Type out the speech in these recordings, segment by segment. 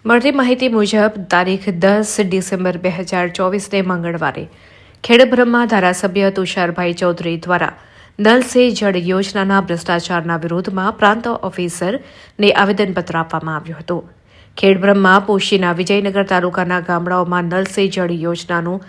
મળતી માહિતી મુજબ તારીખ 10 ડિસેમ્બર 2024ને મંગળવારે ખેડબ્રહ્મા ધારાસભ્ય તુષારભાઈ ચૌધરી દ્વારા નલ સે જળ યોજનાના ભ્રષ્ટાચારના વિરોધમાં પ્રાંત ઓફિસરને આવેદનપત્ર આપવામાં આવ્યું હતું. ખેડબ્રહ્મા પોશીના વિજયનગર તાલુકાના ગામડાઓમાં નલ સે જળ યોજનાનું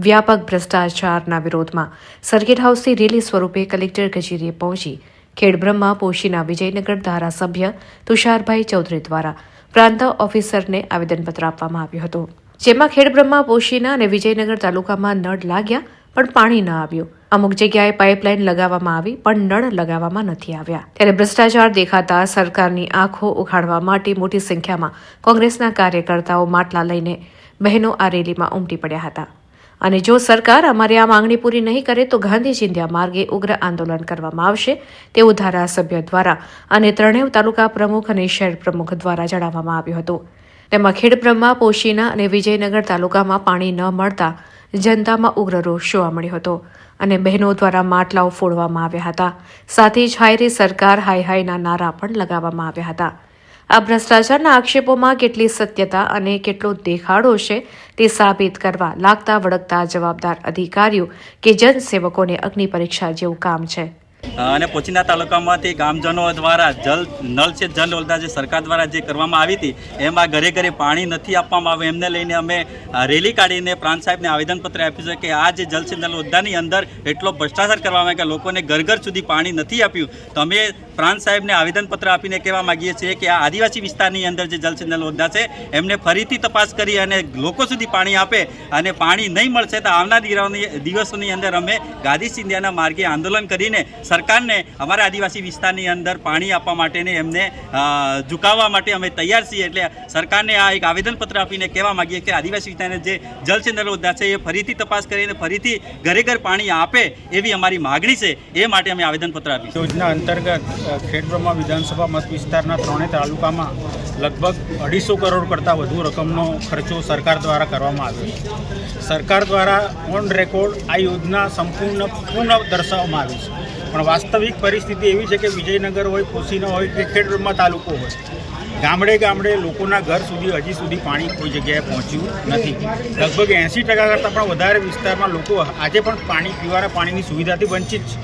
વ્યાપક ભ્રષ્ટાચારના વિરોધમાં સર્કિટ હાઉસથી રેલી સ્વરૂપે કલેક્ટર કચેરીએ પહોંચી ખેડબ્રહ્મા પોશીના વિજયનગર ધારાસભ્ય તુષારભાઈ ચૌધરી દ્વારા પ્રાંત ઓફિસરને આવેદનપત્ર આપવામાં આવ્યું હતું. જેમાં ખેડબ્રહ્મા પોશીના અને વિજયનગર તાલુકામાં નળ લાગ્યા પણ પાણી ન આવ્યું. અમુક જગ્યાએ પાઇપલાઇન લગાવવામાં આવી પણ નળ લગાવવામાં નથી આવ્યા. ત્યારે ભ્રષ્ટાચાર દેખાતા સરકારની આંખો ઉઘાડવા માટે મોટી સંખ્યામાં કોંગ્રેસના કાર્યકર્તાઓ માટલા લઈને બહેનો આ રેલીમાં ઉમટી પડ્યા હતા. અને જો સરકાર અમારી આ માંગણી પૂરી નહીં કરે તો ગાંધી ચિંધ્યા માર્ગે ઉગ્ર આંદોલન કરવામાં આવશે તેવું ધારાસભ્ય દ્વારા અને ત્રણેય તાલુકા પ્રમુખ અને શહેર પ્રમુખ દ્વારા જણાવવામાં આવ્યું હતું. તેમાં ખેડબ્રહ્મા પોશીના અને વિજયનગર તાલુકામાં પાણી ન મળતા જનતામાં ઉગ્ર રોષ જોવા મળ્યો હતો અને બહેનો દ્વારા માટલાઓ ફોડવામાં આવ્યા હતા. સાથે જ હાય રે સરકાર હાય હાયના નારા પણ લગાવવામાં આવ્યા હતા. આ ભ્રષ્ટાચારના આક્ષેપોમાં કેટલી સત્યતા અને કેટલો દેખાડો છે તે સાબિત કરવા લાગતા વળગતા જવાબદાર અધિકારીઓ કે જનસેવકોને અગ્નિ પરીક્ષા જેવું કામ છે. અને પોચીના તાલુકામાંથી ગામજનો દ્વારા નળ સે જલ યોજના જે સરકાર દ્વારા જે કરવામાં આવી હતી એમાં ઘરે ઘરે પાણી નથી આપવામાં આવે એમને લઈને અમે રેલી કાઢીને પ્રાંત સાહેબને આવેદનપત્ર આપ્યું છે કે આ જે જલ સે જલ યોજનાની અંદર એટલો ભ્રષ્ટાચાર કરવામાં આવે કે લોકોને ઘર ઘર સુધી પાણી નથી આપ્યું. તો અમે પ્રાંત સાહેબને આવેદનપત્ર આપીને કહેવા માગીએ છીએ કે આ આદિવાસી વિસ્તારની અંદર જે જલ સે જલ યોજના છે એમને ફરીથી તપાસ કરી અને લોકો સુધી પાણી આપે અને પાણી નહીં મળશે તો આવનાર દિવસોની અંદર અમે ગાંધી ચિંધ્યાના માર્ગે આંદોલન કરીને સરકારને અમારા આદિવાસી વિસ્તારની અંદર પાણી આપવા માટેને એમને ઝુકાવવા માટે અમે તૈયાર છીએ. એટલે સરકારને આ એક આવેદનપત્ર આપીને કહેવા માગીએ કે આદિવાસી વિસ્તારને જે જલ સે જલ યોજના છે એ ફરીથી તપાસ કરીને ફરીથી ઘરે ઘર પાણી આપે એવી અમારી માગણી છે. એ માટે અમે આવેદનપત્ર આપીશું. યોજના અંતર્ગત ખેડબ્રહ્મા વિધાનસભા મત વિસ્તારના ત્રણેય તાલુકામાં લગભગ 250 કરોડ કરતાં વધુ રકમનો ખર્ચો સરકાર દ્વારા કરવામાં આવ્યો છે. સરકાર દ્વારા ઓન રેકોર્ડ આ યોજના પૂર્ણ દર્શાવવામાં આવી છે. પણ વાસ્તવિક પરિસ્થિતિ એવી છે કે વિજયનગર હોય, પોશીનો હોય કે ખેડબ્રહ્મા તાલુકો હોય, ગામડે ગામડે લોકોના ઘર સુધી હજી સુધી પાણી કોઈ જગ્યાએ પહોંચ્યું નથી. લગભગ 80% કરતાં પણ વધારે વિસ્તારમાં લોકો આજે પણ પીવાના પાણીની સુવિધાથી વંચિત છે.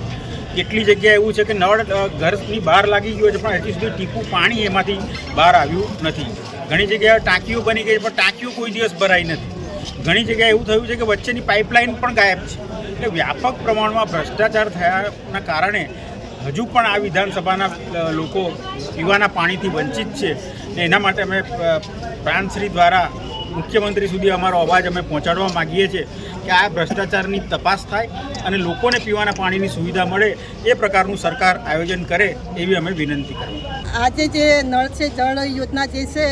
કેટલી જગ્યાએ એવું છે કે નળ ઘરની બહાર લાગી ગયો છે પણ હજી સુધી ટીપું પાણી એમાંથી બહાર આવ્યું નથી. ઘણી જગ્યાએ ટાંકીઓ બની ગઈ પણ ટાંકીઓ કોઈ દિવસ ભરાઈ નથી. ઘણી જગ્યાએ એવું થયું છે કે વચ્ચેની પાઇપલાઇન પણ ગાયબ છે. એટલે વ્યાપક પ્રમાણમાં ભ્રષ્ટાચાર થયાના કારણે હજુ પણ આ વિધાનસભાના લોકો પીવાના પાણીથી વંચિત છે. ને એના માટે અમે પ્રાંતશ્રી દ્વારા મુખ્યમંત્રી સુધી અમારો અવાજ અમે પહોંચાડવા માગીએ છીએ કે આ ભ્રષ્ટાચારની તપાસ થાય અને લોકોને પીવાના પાણીની સુવિધા મળે એ પ્રકારનું સરકાર આયોજન કરે એવી અમે વિનંતી કરીએ. આજે જે નળ સે જળ યોજના જે છે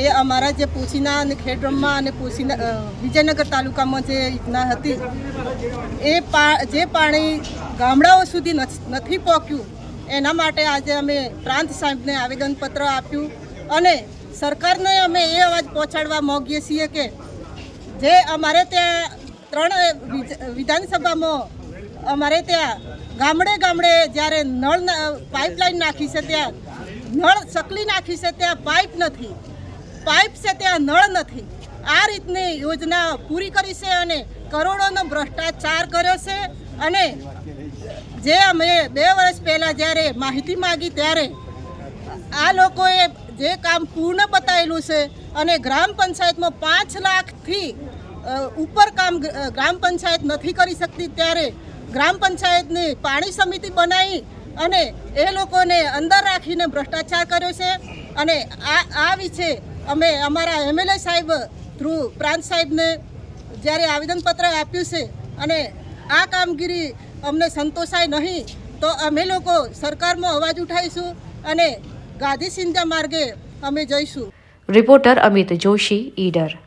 એ અમારા જે પોશીના અને ખેડબ્રહ્મા અને પોશીના વિજયનગર તાલુકામાં જે યોજના હતી એ જે પાણી ગામડાઓ સુધી નથી પહોંચ્યું એના માટે આજે અમે પ્રાંત સાહેબને આવેદનપત્ર આપ્યું અને સરકારને અમે એ અવાજ પહોંચાડવા માગીએ છીએ કે જે અમારે ત્યાં 3 વિધાનસભામાં અમારે ત્યાં ગામડે ગામડે જ્યારે નળ પાઇપલાઇન નાખી છે ત્યાં નળ સકલી નાખી છે ત્યાં પાઇપ નથી, પાઇપ છે ત્યાં નળ નથી. આ રીતની યોજના પૂરી કરી છે અને કરોડોનો ભ્રષ્ટાચાર કર્યો છે. અને જે અમે 2 વર્ષ પહેલાં જ્યારે માહિતી માગી ત્યારે આ લોકોએ જે કામ પૂર્ણ બતાવેલું છે અને ગ્રામ પંચાયતમાં 5 લાખથી ઉપર કામ ગ્રામ પંચાયત નથી કરી શકતી ત્યારે ગ્રામ પંચાયતની પાણી સમિતિ બનાવી અને એ લોકોને અંદર રાખીને ભ્રષ્ટાચાર કર્યો છે. અને આ વિશે અમે અમારા MLA સાહેબ થ્રુ પ્રાંત સાહેબને જ્યારે આવેદનપત્ર આપ્યું છે અને આ કામગીરી અમને સંતોષાય નહીં તો અમે લોકો સરકારમાં અવાજ ઉઠાવીશું અને ગાંધી ચિંધ્યા માર્ગે અમે જઈશું. રિપોર્ટર અમિત જોશી, ઈડર.